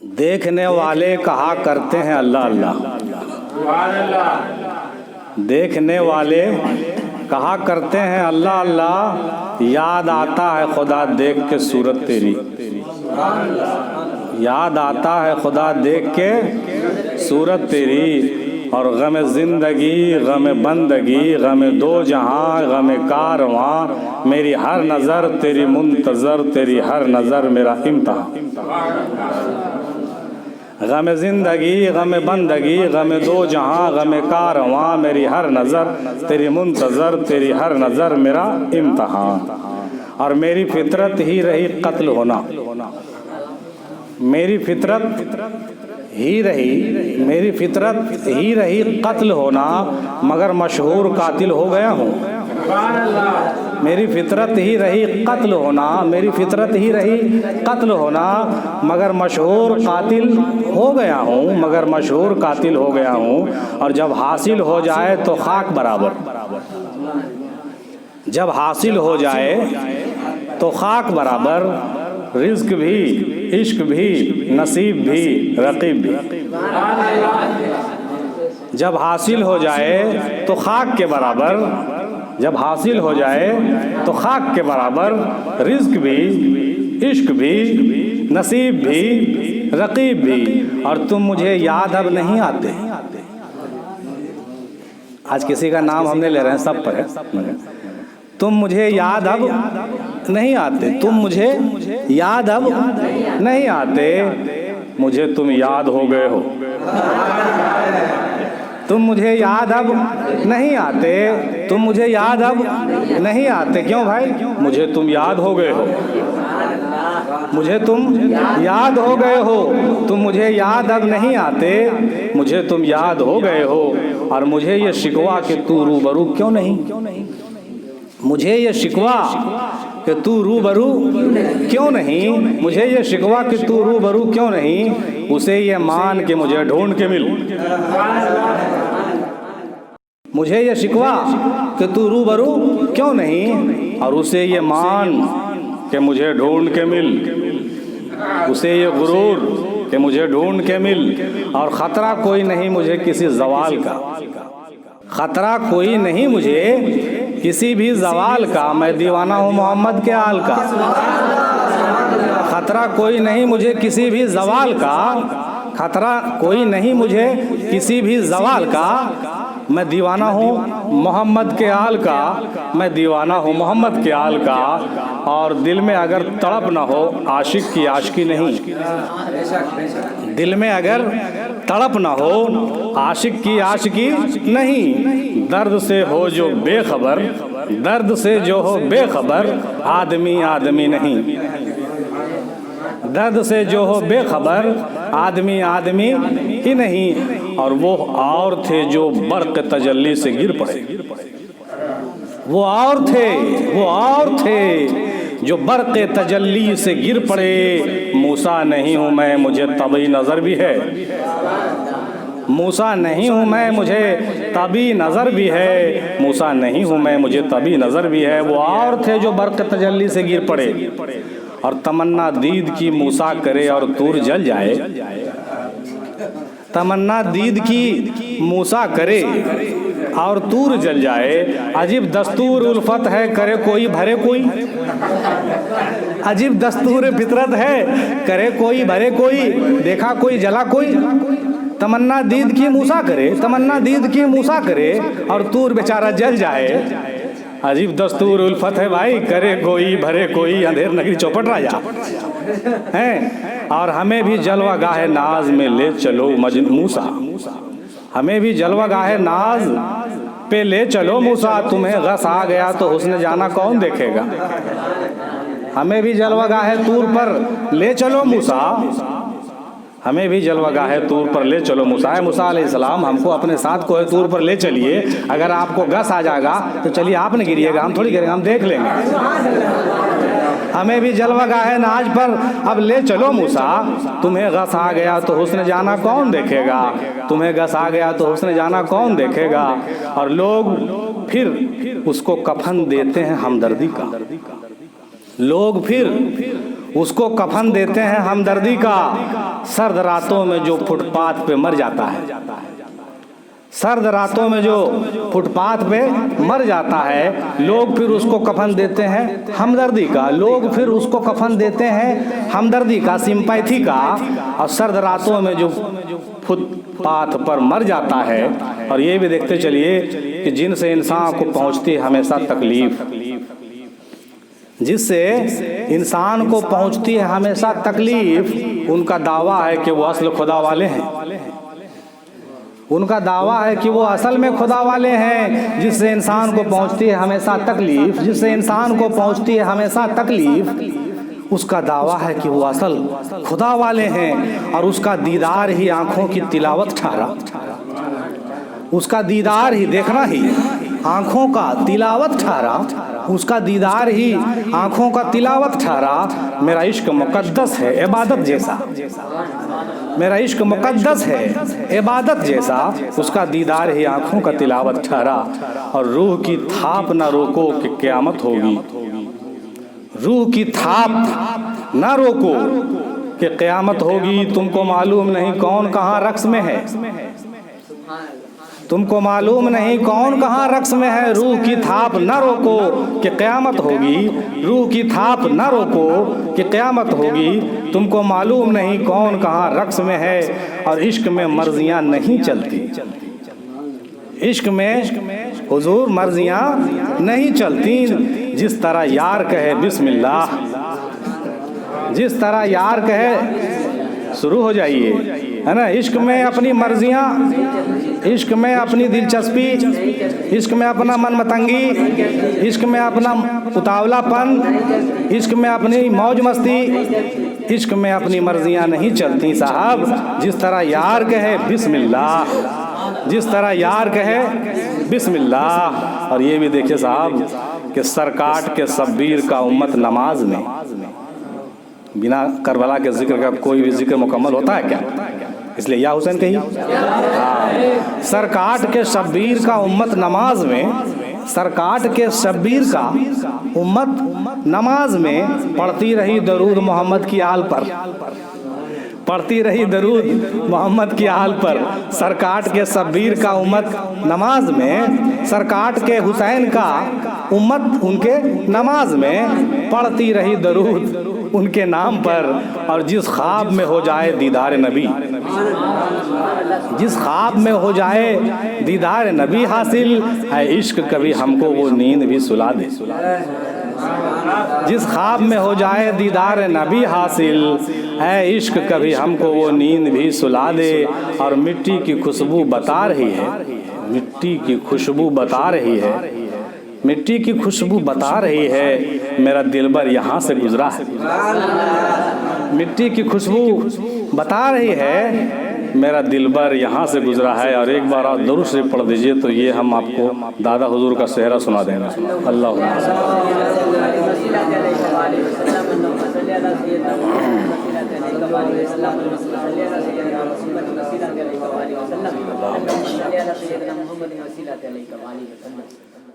देखने वाले कहा करते हैं अल्लाह अल्लाह। देखने वाले कहा करते हैं अल्लाह अल्लाह। याद आता है खुदा देख के सूरत तेरी। याद आता है खुदा देख के सूरत तेरी। और गम ज़िंदगी गम बंदगी गम दो जहां गम कारवां, मेरी हर नज़र तेरी मुंतज़र तेरी हर नज़र मेरा इम्तिहान। गम ज़िंदगी गम बंदगी गम दो जहां गम कारवां, मेरी हर नज़र तेरी मुंतज़र तेरी हर नज़र मेरा इम्तिहान। और मेरी फितरत ही रही कत्ल होना। मेरी फितरत ही रही मेरी फितरत ही रही कत्ल होना, मगर मशहूर कातिल हो गया हूँ। मेरी फितरत ही रही कत्ल होना, मेरी फितरत ही रही कत्ल होना, मगर मशहूर कातिल हो गया हूँ, मगर मशहूर कातिल हो गया हूँ। और जब हासिल हो जाए तो खाक बराबर, जब हासिल हो जाए तो खाक बराबर, रिज़्क भी इश्क भी नसीब भी रकीब भी। जब हासिल हो जाए तो खाक के बराबर, जब हासिल हो जाए तो खाक के बराबर, रिज़्क भी इश्क भी नसीब भी रकीब भी। और तुम मुझे याद अब नहीं आते। आज किसी का नाम हमने ले रहे हैं, सब पर है। तुम मुझे याद अब नहीं आते, तुम मुझे याद अब नहीं आते, मुझे तुम याद हो गए हो। तुम मुझे याद अब नहीं आते, तुम मुझे याद अब नहीं आते। क्यों भाई? मुझे तुम याद हो गए हो, मुझे तुम याद हो गए हो। तुम मुझे याद अब नहीं आते, मुझे तुम याद हो गए हो। और मुझे ये शिकवा कि तू रूबरू क्यों नहीं, मुझे ये शिकवा कि तू रूबरू क्यों नहीं, मुझे ये शिकवा कि तू रूबरू क्यों नहीं। उसे ये मान के मुझे ढूंढ के मिल, मुझे ये शिकवा कि तू रूबरू क्यों नहीं। और उसे ये मान के मुझे ढूंढ के मिल, उसे ये गुरूर कि मुझे ढूंढ के मिल। और ख़तरा कोई नहीं मुझे किसी ज़वाल का, ख़तरा कोई नहीं मुझे किसी भी ज़वाल का, मैं दीवाना हूँ मोहम्मद के आल का। ख़तरा कोई नहीं मुझे किसी भी ज़वाल का, ख़तरा कोई नहीं मुझे किसी भी ज़वाल का। मैं दीवाना हूँ मोहम्मद के आल का, मैं दीवाना हूँ मोहम्मद के आल का। और दिल में अगर तड़प न हो आशिक की आशिकी नहीं, दिल में अगर तड़प न हो आशिक की आशिकी नहीं। दर्द से हो जो बेखबर, दर्द से जो हो बेखबर, आदमी आदमी नहीं। दर्द से जो हो बेखबर, आदमी आदमी ही नहीं। और वो और थे जो बर्क़ तजल्ली से गिर पड़े, वो और थे, वो और थे जो बर्क़ तजल्ली से गिर पड़े। मूसा नहीं हूँ मैं, मुझे तभी नज़र भी है। मूसा नहीं हूँ मैं, मुझे तभी नज़र भी है। मूसा नहीं हूँ मैं, मुझे तभी नज़र भी है। वो और थे जो बर्क़ तजल्ली से गिर पड़े। और तमन्ना दीद की मूसा करे और तूर जल जाए, तमन्ना दीद की मूसा करे और तूर जल जाए। अजीब दस्तूर उल्फत है करे कोई भरे कोई, अजीब दस्तूर फितरत है करे कोई भरे कोई, देखा कोई जला कोई। तमन्ना दीद की मूसा करे, तमन्ना दीद की मूसा करे और तूर बेचारा जल जाए। अजीब दस्तूर उल्फत है भाई करे कोई भरे कोई, अंधेर नगरी चौपट राजा हैं। और हमें भी जलवा गाहे नाज में ले चलो मूसा, हमें भी जलवा गाहे नाज पे ले चलो मूसा। तुम्हें गस आ गया तो हुस्न जाना कौन देखेगा। हमें भी जलवा गाहे तूर पर ले चलो मूसा, हमें भी जलवा गाहे तूर पर ले चलो मूसा। मूसा अलैहिस्सलाम हमको अपने साथ कोहे तूर पर ले चलिए, अगर आपको गस आ जाएगा तो चलिए आप नहीं गिरिएगा, हम थोड़ी गिरेंगे, हम देख लेंगे। हमें भी जलवा गाहे नाज पर अब ले चलो मूसा, तुम्हें गस आ गया तो हुस्न जाना कौन देखेगा, तुम्हें गस आ गया तो हुस्न जाना कौन देखेगा। और लोग फिर उसको कफन देते हैं हमदर्दी का, लोग फिर उसको कफन देते हैं हमदर्दी का, सर्द रातों में जो फुटपाथ पे मर जाता है, सर्द रातों में जो फुटपाथ पे मर जाता है, लोग फिर उसको कफन देते हैं हमदर्दी का, लोग फिर उसको कफन देते हैं हमदर्दी का, सिंपैथी का। और सर्द रातों में जो फुटपाथ पर मर जाता है, और ये भी देखते चलिए कि जिनसे इंसान को पहुंचती है हमेशा तकलीफ, जिससे इंसान को पहुंचती है हमेशा तकलीफ, उनका दावा है कि वो असल खुदा वाले हैं, उनका दावा है कि वो असल में खुदा वाले हैं। जिससे इंसान को पहुंचती है हमेशा तकलीफ, जिससे इंसान को पहुंचती है हमेशा तकलीफ, उसका दावा है कि वो असल खुदा वाले हैं। और उसका दीदार ही आंखों की तिलावत ठहरा, उसका दीदार ही, देखना ही आंखों का तिलावत ठहरा, उसका दीदार ही आंखों का तिलावत ठहरा। मेरा इश्क मुकद्दस है इबादत जैसा, मेरा इश्क मुकद्दस है इबादत जैसा, उसका दीदार ही आंखों का तिलावत ठहरा। और रूह की थाप ना रोको कि क़यामत होगी, रूह की थाप ना रोको कि क़यामत होगी। तुमको मालूम नहीं कौन कहाँ रक्स में है, तुमको मालूम नहीं कौन कहाँ रक्स में है। रूह की थाप न रोको कि क़यामत होगी, रूह की थाप न रोको कि क़यामत होगी। तुमको मालूम नहीं कौन कहाँ रक्स में है। और इश्क में मर्जियाँ नहीं चलती, इश्क में हुजूर मर्जियाँ नहीं चलती। जिस तरह यार कहे बिस्मिल्लाह, जिस तरह यार कहे शुरू हो जाइए, है ना। इश्क में अपनी मर्जियाँ, इश्क में अपनी दिलचस्पी, इश्क में अपना मन मतंगी, इश्क में अपना उतावलापन, इश्क में अपनी मौज मस्ती, इश्क में अपनी मर्जियाँ नहीं चलती साहब। जिस तरह यार कहे बिस्मिल्लाह, जिस तरह यार कहे बिस्मिल्लाह। और ये भी देखिए साहब कि सरकाट के शब्बीर का उम्मत नमाज में, बिना करबला के जिक्र का कोई भी जिक्र मुकम्मल होता है क्या? इसलिए या हुसैन कही। सरकाट के शब्बीर का उम्मत नमाज में, सरकाट के शब्बीर का उम्मत नमाज में पढ़ती रही दरूद मोहम्मद की आल पर, पढ़ती रही दरूद मोहम्मद की आल पर। सरकाट के शब्बीर का उम्मत नमाज में, सरकाट के हुसैन का उम्मत उनके नमाज में पढ़ती रही दरूद उनके नाम पर। और जिस ख्वाब में हो जाए दीदार नबी, जिस ख्वाब में हो जाए दीदार नबी हासिल, है इश्क कभी हमको वो नींद भी सुला दे। जिस ख्वाब में हो जाए दीदार नबी हासिल, है इश्क कभी हमको वो नींद भी सुला दे। और मिट्टी की खुशबू बता रही है, मिट्टी की खुशबू बता रही है, मिट्टी की खुशबू बता रही है मेरा दिलबर यहाँ से गुजरा है। मिट्टी की खुशबू बता रही है मेरा दिलबर यहाँ से गुजरा है। और एक बार आप दुरूद शरीफ पढ़ दीजिए तो ये हम आपको दादा हुजूर का सेहरा सुना देंगे। अल्लाह